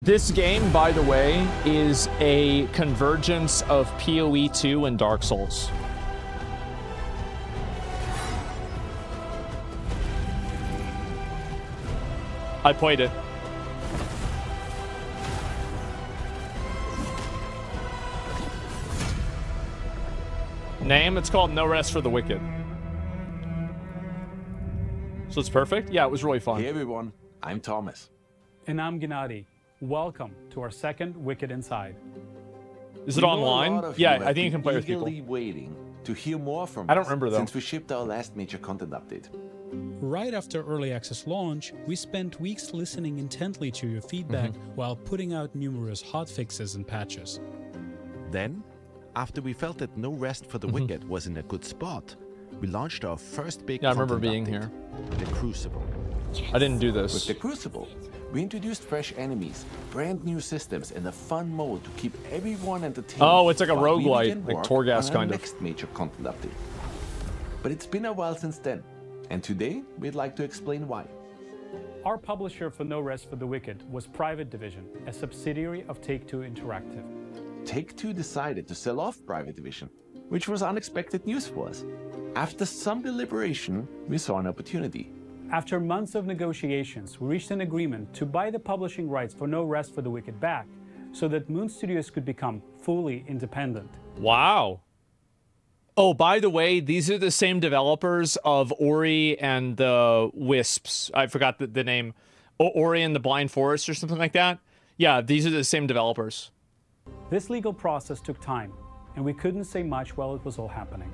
This game, by the way, is a convergence of PoE2 and Dark Souls. I played it. Name? It's called No Rest for the Wicked. So it's perfect? Yeah, it was really fun. Hey everyone, I'm Thomas. And I'm Gennady. Welcome to our second Wicked Inside. Is it online? Yeah, I think you can play with people. Waiting to hear more from I don't remember though. Since we shipped our last major content update. Right after early access launch, we spent weeks listening intently to your feedback while putting out numerous hotfixes and patches. Then, after we felt that No Rest for the Wicked was in a good spot, we launched our first big I remember content being update, here. The Crucible. I didn't do this. With the Crucible, we introduced fresh enemies, brand new systems, and a fun mode to keep everyone entertained. Oh, it's like a while we roguelite, begin like work Torghast on our kind of. next major content update. But it's been a while since then, and today we'd like to explain why. Our publisher for No Rest for the Wicked was Private Division, a subsidiary of Take-Two Interactive. Take-Two decided to sell off Private Division, which was unexpected news for us. After some deliberation, we saw an opportunity. After months of negotiations, we reached an agreement to buy the publishing rights for No Rest for the Wicked back, so that Moon Studios could become fully independent. Wow. Oh, by the way, these are the same developers of Ori and the Wisps. I forgot the name. Ori and the Blind Forest or something like that. Yeah, these are the same developers. This legal process took time, and we couldn't say much while it was all happening.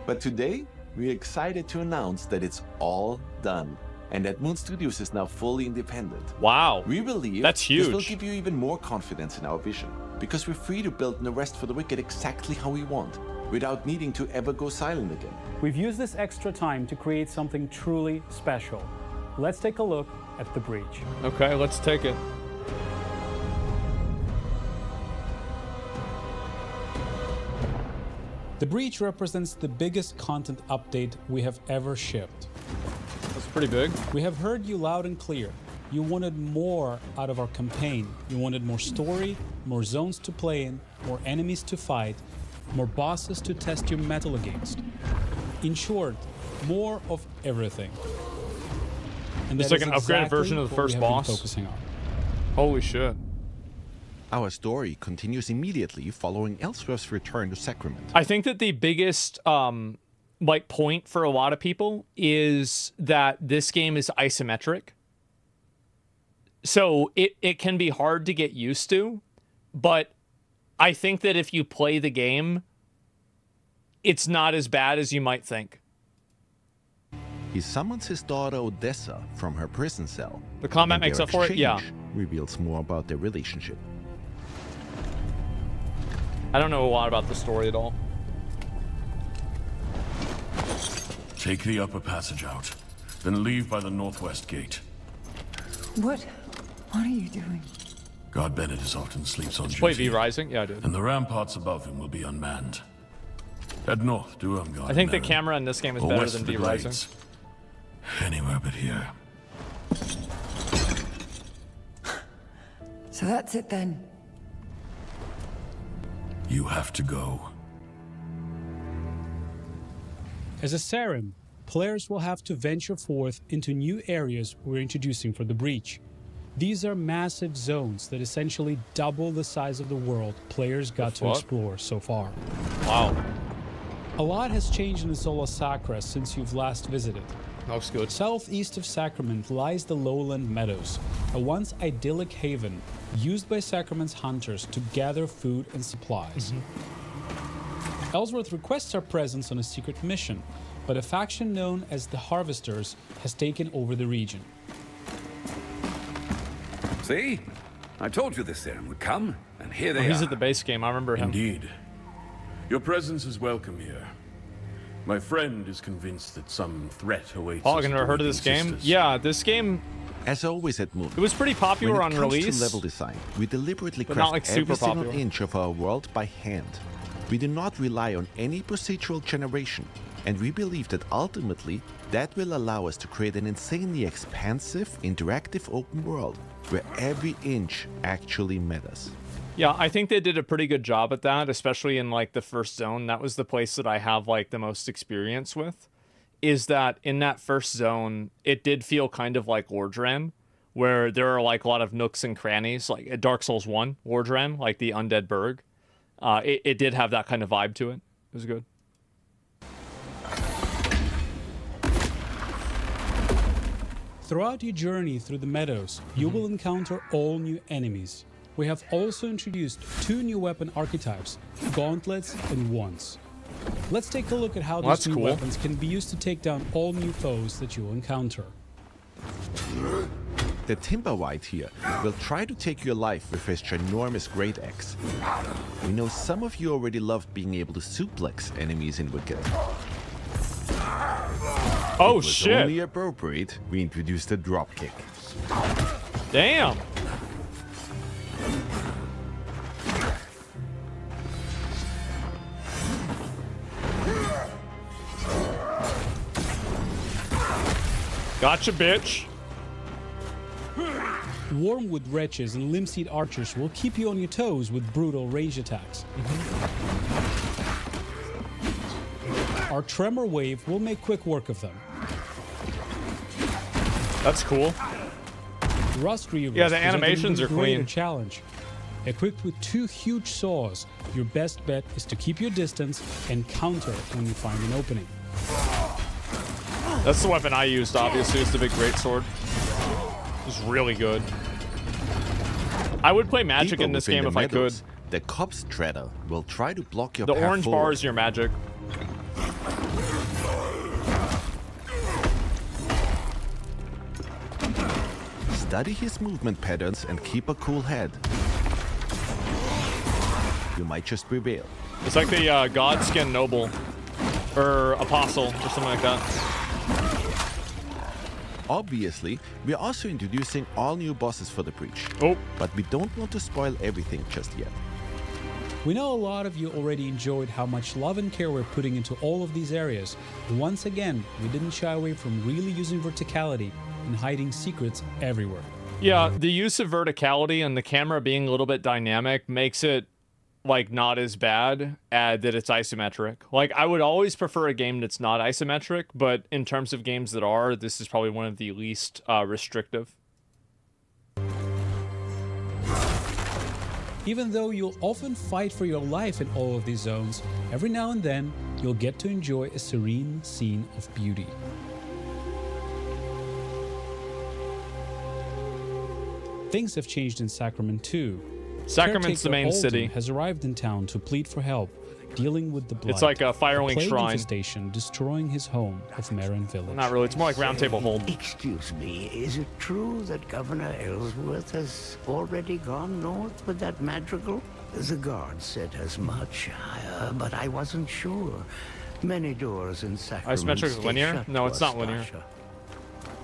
But today, we're excited to announce that it's all done, and that Moon Studios is now fully independent. Wow. We believe that's huge. This will give you even more confidence in our vision, because we're free to build No Rest for the Wicked exactly how we want, without needing to ever go silent again. We've used this extra time to create something truly special. Let's take a look at the breach. Okay, let's take it. The breach represents the biggest content update we have ever shipped. That's pretty big. We have heard you loud and clear. You wanted more out of our campaign. You wanted more story, more zones to play in, more enemies to fight, more bosses to test your mettle against. In short, more of everything. And it's that like is an upgraded exactly version of the what we first have been boss. focusing on. Holy shit. Our story continues immediately following Ellsworth's return to Sacrament. I think that the biggest like point for a lot of people is that this game is isometric. So it can be hard to get used to, but I think that if you play the game, it's not as bad as you might think. He summons his daughter Odessa from her prison cell. The combat and makes their up for it? Yeah. exchange reveals more about their relationship. I don't know a lot about the story at all. Take the upper passage out, then leave by the northwest gate. What are you doing? God Bennett is often sleeps on Play duty, V Rising? Yeah, I did. and the ramparts above him will be unmanned. Head north to Ermgard. I think the and camera in this game is or better west than of the V Rising. Glades. Anywhere but here. So that's it then. You have to go. As a Sarim, players will have to venture forth into new areas we're introducing for the breach. These are massive zones that essentially double the size of the world players got to explore so far. Wow. A lot has changed in the Zola Sacra since you've last visited. Looks good. Southeast of Sacrament lies the Lowland Meadows, a once idyllic haven used by Sacrament's hunters to gather food and supplies. Ellsworth requests our presence on a secret mission, but a faction known as the Harvesters has taken over the region. See? I told you this serum would come, and here they He's are. at the base game. I remember him. Indeed. Your presence is welcome here. My friend is convinced that some threat awaits Paul, us have you ever heard of this game? sisters. Yeah, this game, As always at Moon, it was pretty popular when on it comes release. to level design, we deliberately but craft not, like, super every single popular. inch of our world by hand. We do not rely on any procedural generation, and we believe that ultimately that will allow us to create an insanely expansive, interactive open world where every inch actually matters. Yeah, I think they did a pretty good job at that, especially in like the first zone. That was the place that I have like the most experience with. Is that in that first zone, it did feel kind of like Lordran, where there are like a lot of nooks and crannies, like at Dark Souls 1, Lordran, like the Undead Burg. It did have that kind of vibe to it. It was good. Throughout your journey through the meadows, you will encounter all new enemies. We have also introduced 2 new weapon archetypes, gauntlets and wands. Let's take a look at how these new weapons can be used to take down all new foes that you'll encounter. The Timberwhite here will try to take your life with his ginormous great axe. We know some of you already loved being able to suplex enemies in Wicked. Oh it was shit! Only appropriate we introduced a dropkick. Damn! Gotcha, bitch. Wormwood wretches and limb-seed archers will keep you on your toes with brutal range attacks. Our tremor wave will make quick work of them. That's cool. Rust Reavers, yeah, the animations are clean. Challenge. Equipped with 2 huge saws, your best bet is to keep your distance and counter when you find an opening. That's the weapon I used, obviously. It's the big greatsword. It's really good. I would play magic in this game if I could. The Copse Treader will try to block your The path orange forward. bar is your magic. Study his movement patterns and keep a cool head. You might just prevail. It's like the Godskin Noble. Or Apostle, or something like that. Obviously, we're also introducing all new bosses for the Breach. Oh. But we don't want to spoil everything just yet. We know a lot of you already enjoyed how much love and care we're putting into all of these areas. Once again, we didn't shy away from really using verticality and hiding secrets everywhere. Yeah, the use of verticality and the camera being a little bit dynamic makes it like not as bad that it's isometric. Like I would always prefer a game that's not isometric, but in terms of games that are, this is probably one of the least restrictive. Even though you'll often fight for your life in all of these zones, every now and then you'll get to enjoy a serene scene of beauty. Things have changed in Sacrament too. Sacrament's the main Alden city. Has arrived in town to plead for help, dealing with the blight. It's like a Firelink plague shrine. Infestation destroying his home of Marin Village. Not really. It's more like Round Table Hold. Excuse me, is it true that Governor Ellsworth has already gone north with that madrigal? The guard said as much, but I wasn't sure. Many doors in Sacrament Isometric is stay linear? shut No, it's for not linear. Stasha.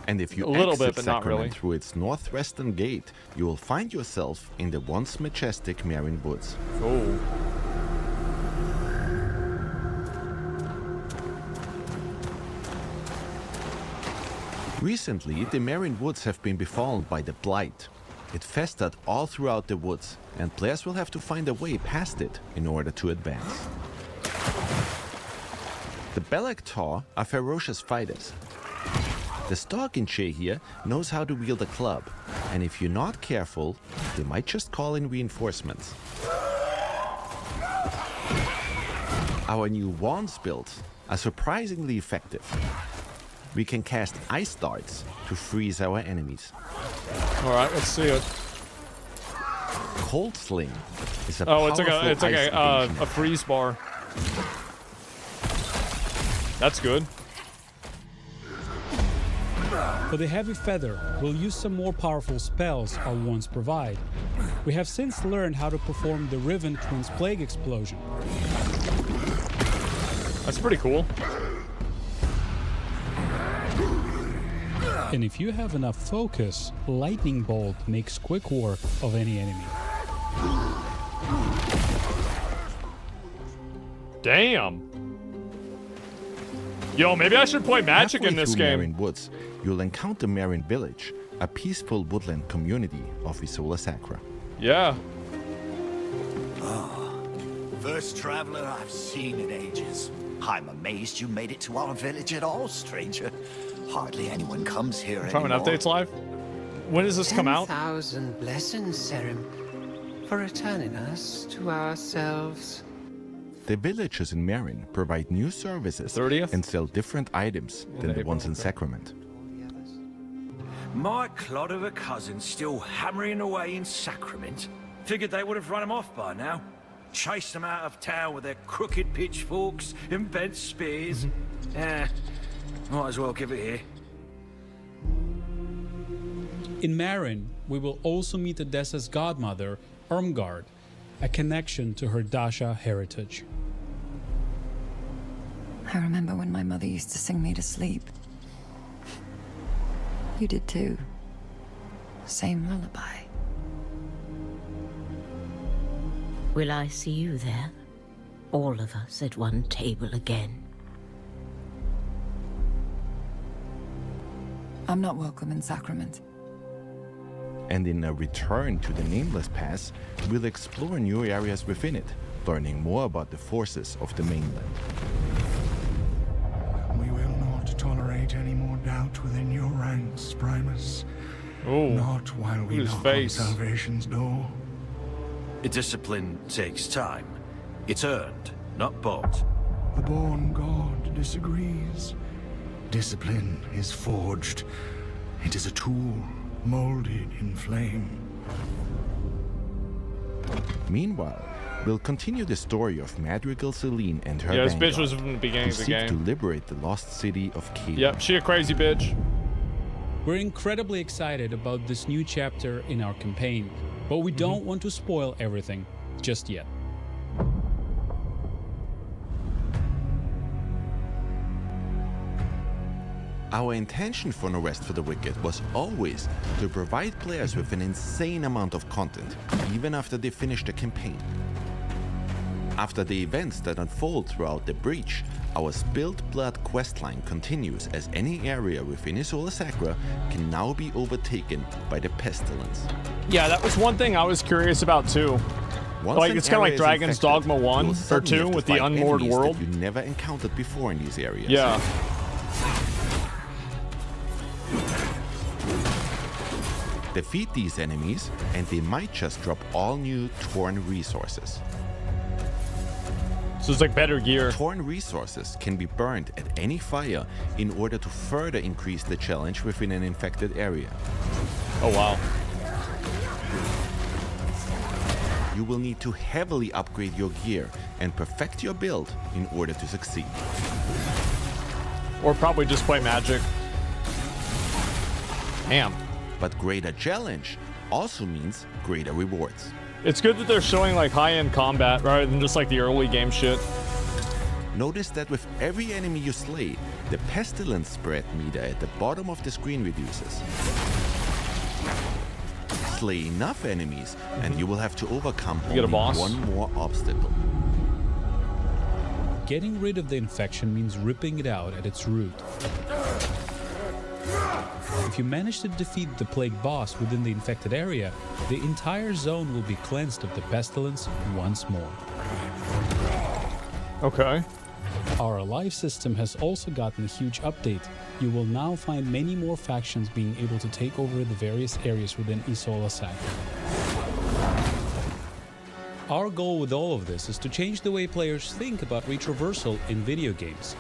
And if you A little exit bit, but not Sacrament really. through its northwestern gate, you will find yourself in the once majestic Marin Woods. Oh. Recently, the Marin Woods have been befallen by the Blight. It festered all throughout the woods, and players will have to find a way past it in order to advance. The Belak Tor are ferocious fighters. The Stalkinche here knows how to wield a club, and if you're not careful, they might just call in reinforcements. Our new wands build are surprisingly effective. We can cast ice darts to freeze our enemies. Alright, let's see it. Cold Sling is a Oh, it's powerful like ice evasion. a freeze bar. That's good. For the Heavy Feather, we'll use some more powerful spells our wands provide. We have since learned how to perform the Riven Twins Plague Explosion. That's pretty cool. And if you have enough focus, Lightning Bolt makes quick work of any enemy. Damn. Yo, maybe I should play magic Halfway in this through game. Marin Woods, you'll encounter Marin Village, a peaceful woodland community of Isola Sacra. Yeah. First traveler I've seen in ages. I'm amazed you made it to our village at all, stranger. Hardly anyone comes here anymore. From an updates live? When does this come out? 10,000 blessings, Serim, for returning us to ourselves. The villagers in Marin provide new services 30th? and sell different items than the ones in Sacrament. My clod of a cousin's still hammering away in Sacrament. Figured they would have run him off by now. Chased them out of town with their crooked pitchforks and bent spears. Might as well give it here. In Marin, we will also meet Odessa's godmother, Ermgard, a connection to her Dasha heritage. I remember when my mother used to sing me to sleep. You did too. Same lullaby. Will I see you there? All of us at one table again. I'm not welcome in Sacrament. And in a return to the Nameless Pass, we'll explore new areas within it, learning more about the forces of the mainland. We will not tolerate any more doubt within your ranks, Primus. Oh, not while we knock on salvation's door. Discipline takes time. It's earned, not bought. The born god disagrees. Discipline is forged. It is a tool, molded in flame. Meanwhile, we'll continue the story of Madrigal Celine and her this vanguard, bitch was from the beginning who of the seek game. to liberate the lost city of Caelum. Yep, she a crazy bitch. We're incredibly excited about this new chapter in our campaign, but we don't want to spoil everything just yet. Our intention for No Rest for the Wicked was always to provide players with an insane amount of content, even after they finish the campaign. After the events that unfold throughout the Breach, our Spilled Blood questline continues as any area within Isola Sacra can now be overtaken by the Pestilence. Yeah, that was one thing I was curious about too. Like, it's kind of like Dragon's Dogma 1 or 2 with the unmoored world. That you never encountered before in these areas. Yeah. Defeat these enemies, and they might just drop all new Torn resources. So it's like better gear. Torn resources can be burned at any fire in order to further increase the challenge within an infected area. Oh wow. You will need to heavily upgrade your gear and perfect your build in order to succeed. Or probably just play Magic. Damn. But greater challenge also means greater rewards. It's good that they're showing like high-end combat rather than just like the early game shit. Notice that with every enemy you slay, the pestilence spread meter at the bottom of the screen reduces. Slay enough enemies and you will have to overcome only one more obstacle. Getting rid of the infection means ripping it out at its root. If you manage to defeat the plague boss within the infected area, the entire zone will be cleansed of the pestilence once more. Okay. Our life system has also gotten a huge update. You will now find many more factions being able to take over the various areas within Isola Sacra. Our goal with all of this is to change the way players think about retraversal in video games.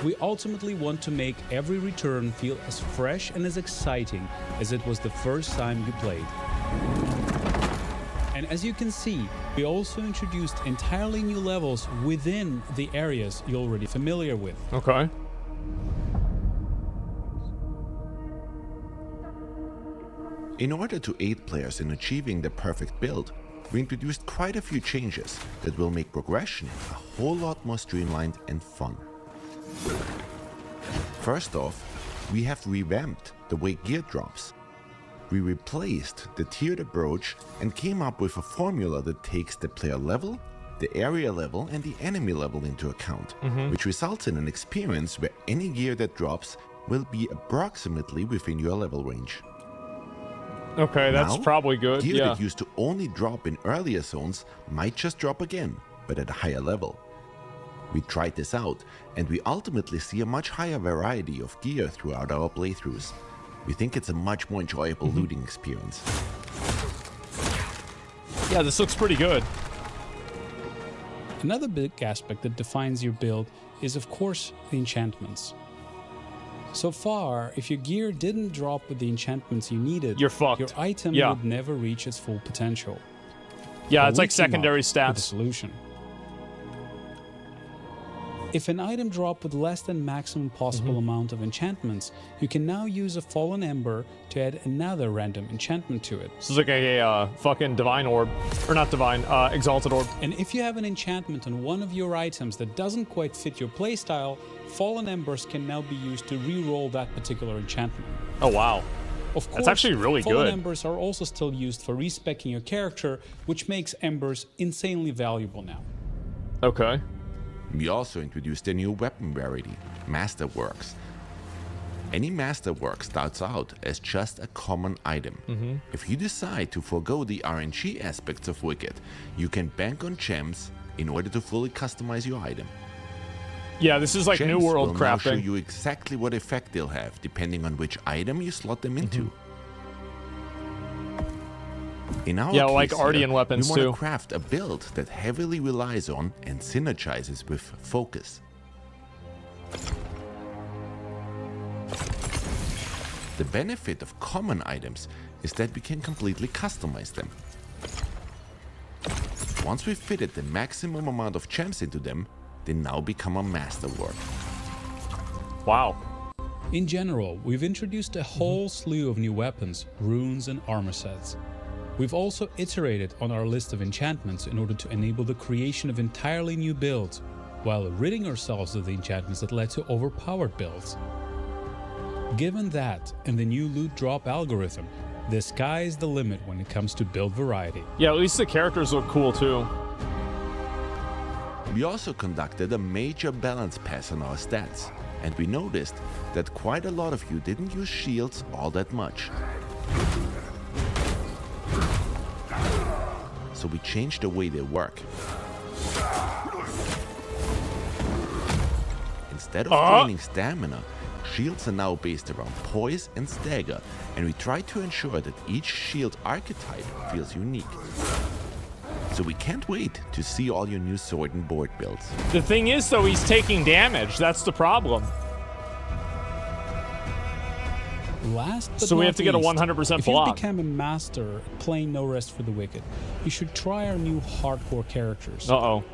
We ultimately want to make every return feel as fresh and as exciting as it was the first time you played. And as you can see, we also introduced entirely new levels within the areas you're already familiar with. Okay. In order to aid players in achieving the perfect build, we introduced quite a few changes that will make progression a whole lot more streamlined and fun. First off, we have revamped the way gear drops. We replaced the tiered approach and came up with a formula that takes the player level, the area level and the enemy level into account, which results in an experience where any gear that drops will be approximately within your level range. Okay, that's Now, probably good. Gear Yeah. that used to only drop in earlier zones might just drop again, but at a higher level. We tried this out, and we ultimately see a much higher variety of gear throughout our playthroughs. We think it's a much more enjoyable looting experience. Yeah, this looks pretty good. Another big aspect that defines your build is, of course, the enchantments. So far, if your gear didn't drop with the enchantments you needed, you're fucked. Your item Yeah. would never reach its full potential. Yeah, But it's we like came up secondary with a stats. solution. If an item dropped with less than maximum possible amount of enchantments, you can now use a Fallen Ember to add another random enchantment to it. This is like a fucking divine orb. Or not divine, exalted orb. And if you have an enchantment on one of your items that doesn't quite fit your playstyle, Fallen Embers can now be used to re-roll that particular enchantment. Oh, wow. Of course, That's actually really Fallen good. Embers are also still used for respecking your character, which makes Embers insanely valuable now. Okay. We also introduced a new weapon rarity, Masterworks. Any Masterwork starts out as just a common item. If you decide to forego the RNG aspects of Wicked, you can bank on gems in order to fully customize your item. Yeah, this is like Gems New World will now show crafting. you exactly what effect they'll have, depending on which item you slot them into. In our Yeah, case like here, Ardian weapons we want too. to craft a build that heavily relies on and synergizes with focus. The benefit of common items is that we can completely customize them. Once we've fitted the maximum amount of gems into them, they now become a masterwork. Wow. In general, we've introduced a whole slew of new weapons, runes, and armor sets. We've also iterated on our list of enchantments in order to enable the creation of entirely new builds, while ridding ourselves of the enchantments that led to overpowered builds. Given that and the new loot drop algorithm, the sky's the limit when it comes to build variety. Yeah, at least the characters look cool too. We also conducted a major balance pass on our stats, and we noticed that quite a lot of you didn't use shields all that much. So we changed the way they work. Instead of draining stamina, shields are now based around poise and stagger, and we try to ensure that each shield archetype feels unique. So we can't wait to see all your new sword and board builds. The thing is, though, he's taking damage. That's the problem. Last but So we not have to get a least, 100% if you block. become a master at playing No Rest for the Wicked, you should try our new hardcore characters. Uh-oh.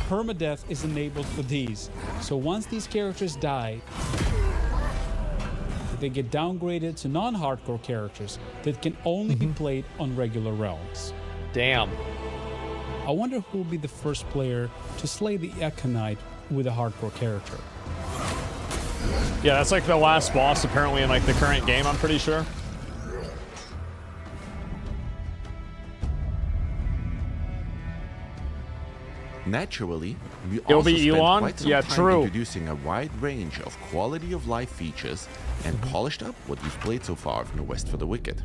Permadeath is enabled for these, so once these characters die, they get downgraded to non-hardcore characters that can only be played on regular realms. Damn. I wonder who will be the first player to slay the Econite with a hardcore character. Yeah, that's like the last boss apparently in like the current game, I'm pretty sure. Naturally, we It'll also be spent Elon? quite some Yeah, time true. introducing a wide range of quality of life features and polished up what we've played so far of No Rest for the Wicked.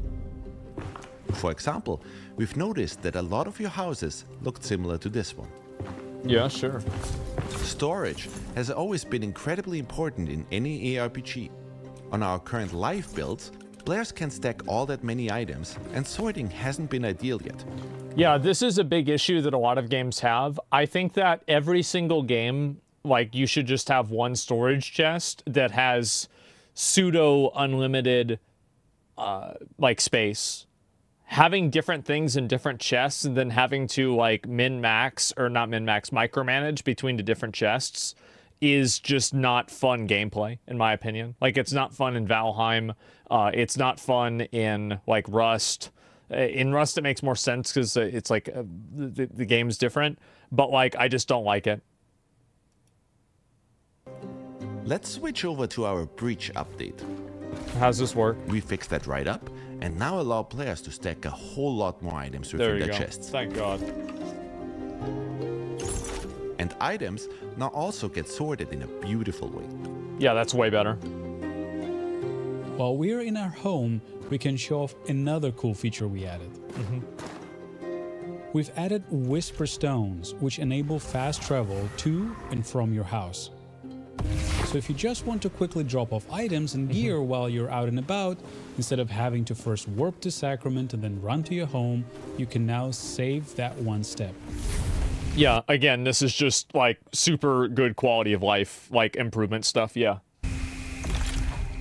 For example, we've noticed that a lot of your houses looked similar to this one. Yeah, sure. Storage has always been incredibly important in any ARPG. On our current live builds, players can stack all that many items, and sorting hasn't been ideal yet. Yeah, this is a big issue that a lot of games have. I think that every single game, like, you should just have one storage chest that has pseudo unlimited, like, space. Having different things in different chests and then having to, like, min-max, or not min-max, micromanage between the different chests is just not fun gameplay, in my opinion. Like, it's not fun in Valheim. It's not fun in, like, Rust. In Rust, it makes more sense because it's, like, the game's different. But, like, I just don't like it. Let's switch over to our Breach update. How's this work? We fixed that right up, and now allow players to stack a whole lot more items There within you their go. chests. Thank God. And items now also get sorted in a beautiful way. Yeah, that's way better. While we're in our home, we can show off another cool feature we added. We've added Whisper Stones, which enable fast travel to and from your house. So if you just want to quickly drop off items and gear while you're out and about, instead of having to first warp to Sacrament and then run to your home, you can now save that one step. Yeah, again, this is just like super good quality of life, like improvement stuff, yeah.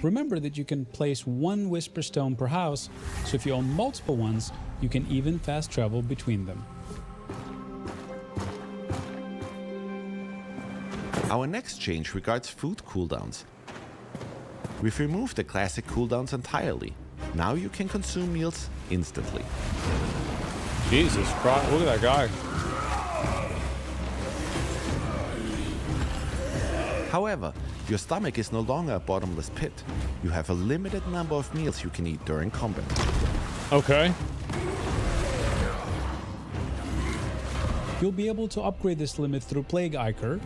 Remember that you can place one Whisper Stone per house, so if you own multiple ones, you can even fast travel between them. Our next change regards food cooldowns. We've removed the classic cooldowns entirely. Now you can consume meals instantly. Jesus Christ, look at that guy. However, your stomach is no longer a bottomless pit. You have a limited number of meals you can eat during combat. Okay. You'll be able to upgrade this limit through Plague Ichor,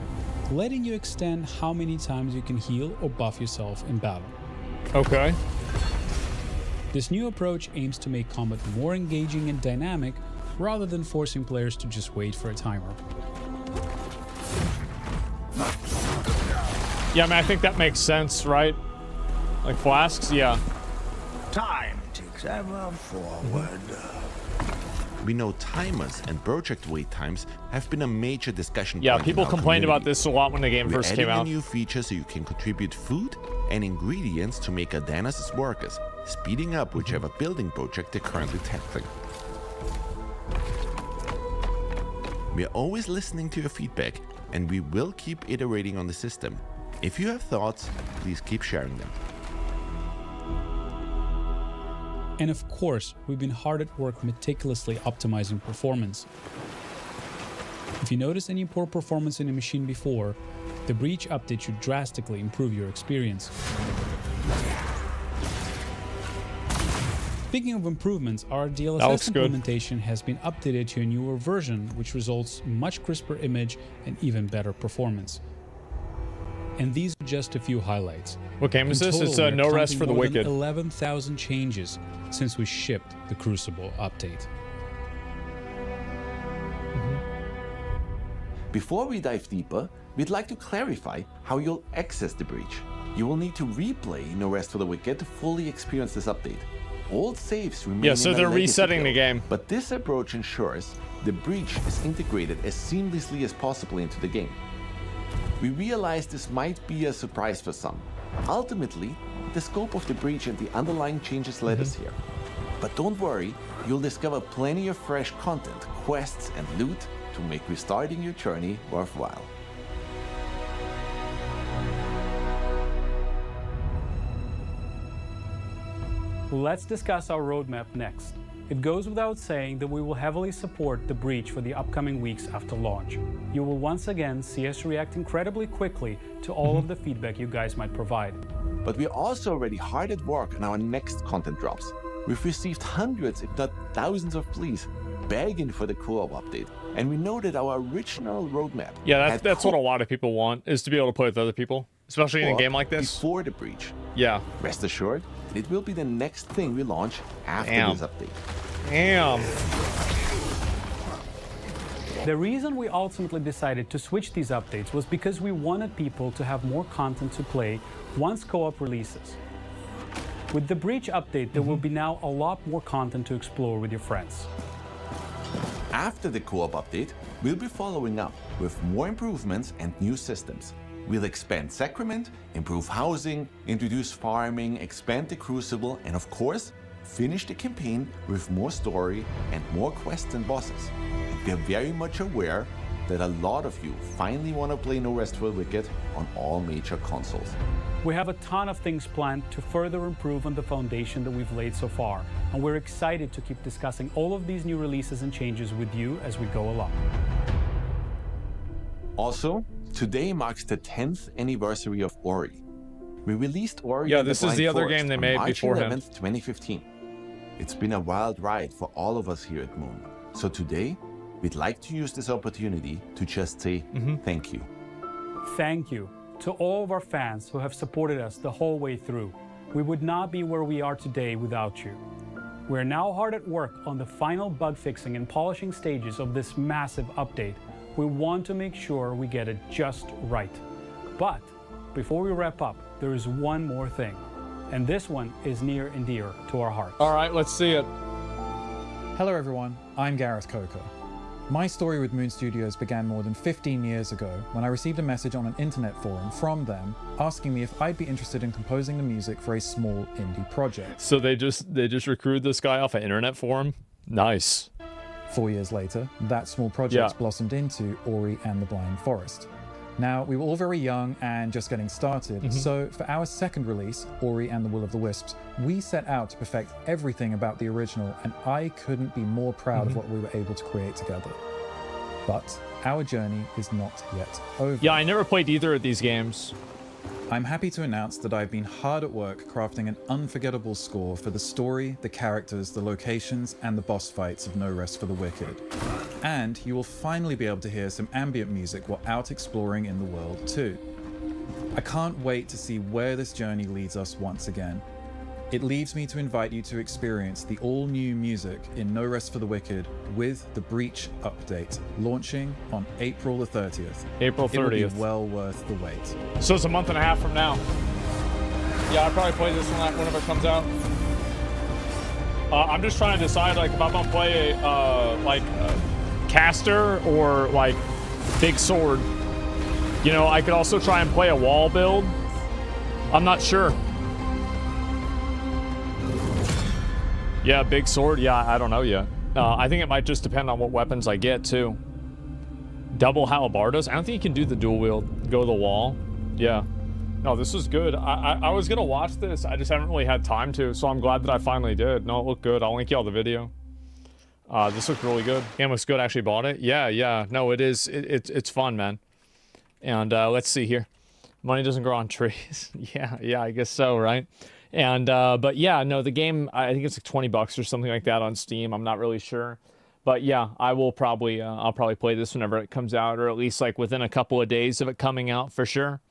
letting you extend how many times you can heal or buff yourself in battle. Okay. This new approach aims to make combat more engaging and dynamic, rather than forcing players to just wait for a timer. Yeah, I mean, I think that makes sense, right? Like flasks, yeah. Time ticks ever forward. We know timers and project wait times have been a major discussion point. Yeah, in people our complained community. about this a lot when the game We're first came adding out. a new feature so you can contribute food and ingredients to make Adanas' workers, speeding up whichever building project they're currently tackling. We're always listening to your feedback, and we will keep iterating on the system. If you have thoughts, please keep sharing them. And of course, we've been hard at work meticulously optimizing performance. If you notice any poor performance in a machine before, the Breach update should drastically improve your experience. Speaking of improvements, our DLSS implementation has been updated to a newer version, which results in much crisper image and even better performance. And these are just a few highlights. What game is this? It's we're No Rest counting for the more than Wicked. 11,000 changes since we shipped the Crucible update. Before we dive deeper, we'd like to clarify how you'll access the breach. You will need to replay No Rest for the Wicked to fully experience this update. Old saves remain Yeah, so in a they're legacy resetting the build, game. But this approach ensures the breach is integrated as seamlessly as possible into the game. We realize this might be a surprise for some. Ultimately, the scope of the breach and the underlying changes led us here. But don't worry, you'll discover plenty of fresh content, quests, and loot to make restarting your journey worthwhile. Let's discuss our roadmap next. It goes without saying that we will heavily support the breach for the upcoming weeks after launch. You will once again see us react incredibly quickly to all of the feedback you guys might provide. But we're also already hard at work on our next content drops. We've received hundreds, if not thousands of pleas begging for the co-op update, and we know that our original roadmap Yeah, that's what a lot of people want, is to be able to play with other people, especially in a game like this. Before the breach. Yeah. Rest assured, it will be the next thing we launch after this update. Damn. The reason we ultimately decided to switch these updates was because we wanted people to have more content to play once co-op releases. With the breach update, there will be now a lot more content to explore with your friends. After the co-op update, we'll be following up with more improvements and new systems. We'll expand Sacrament, improve housing, introduce farming, expand the Crucible, and of course, finish the campaign with more story and more quests and bosses. And we're very much aware that a lot of you finally want to play No Rest for the Wicked on all major consoles. We have a ton of things planned to further improve on the foundation that we've laid so far, and we're excited to keep discussing all of these new releases and changes with you as we go along. Also, today marks the 10th anniversary of Ori. We released Ori. Yeah, this is the other game they made beforehand. March 11th, 2015. It's been a wild ride for all of us here at Moon. So today, we'd like to use this opportunity to just say thank you. Thank you to all of our fans who have supported us the whole way through. We would not be where we are today without you. We're now hard at work on the final bug fixing and polishing stages of this massive update. We want to make sure we get it just right. But before we wrap up, there is one more thing. And this one is near and dear to our hearts. All right, let's see it. Hello everyone, I'm Gareth Coker. My story with Moon Studios began more than 15 years ago when I received a message on an internet forum from them asking me if I'd be interested in composing the music for a small indie project. So they just recruited this guy off an internet forum? Nice. 4 years later, that small project blossomed into Ori and the Blind Forest. Now, we were all very young and just getting started, so for our second release, Ori and the Will of the Wisps, we set out to perfect everything about the original, and I couldn't be more proud of what we were able to create together. But our journey is not yet over. Yeah, I never played either of these games. I'm happy to announce that I've been hard at work crafting an unforgettable score for the story, the characters, the locations, and the boss fights of No Rest for the Wicked. And you will finally be able to hear some ambient music while out exploring in the world too. I can't wait to see where this journey leads us once again. It leaves me to invite you to experience the all-new music in No Rest for the Wicked with the Breach update, launching on April the 30th. April 30th. It will be well worth the wait. So it's a month and a half from now. Yeah, I'll probably play this one whenever it comes out. I'm just trying to decide, like, if I'm gonna play a caster or like big sword. You know, I could also try and play a wall build. I'm not sure. Yeah, big sword. Yeah, I don't know yet. I think it might just depend on what weapons I get too. Double halberdos. I don't think you can do the dual wield. Go to the wall. Yeah. No, this was good. I was gonna watch this. I just haven't really had time to. So I'm glad that I finally did. No, it looked good. I'll link you all the video. This looked really good. Game looks good. I actually bought it. Yeah. No, it is. It's fun, man. And let's see here. Money doesn't grow on trees. yeah. I guess so, right? And but yeah, no, the game, I think it's like 20 bucks or something like that on Steam. I'm not really sure. But yeah, I will probably I'll probably play this whenever it comes out, or at least like within a couple of days of it coming out for sure.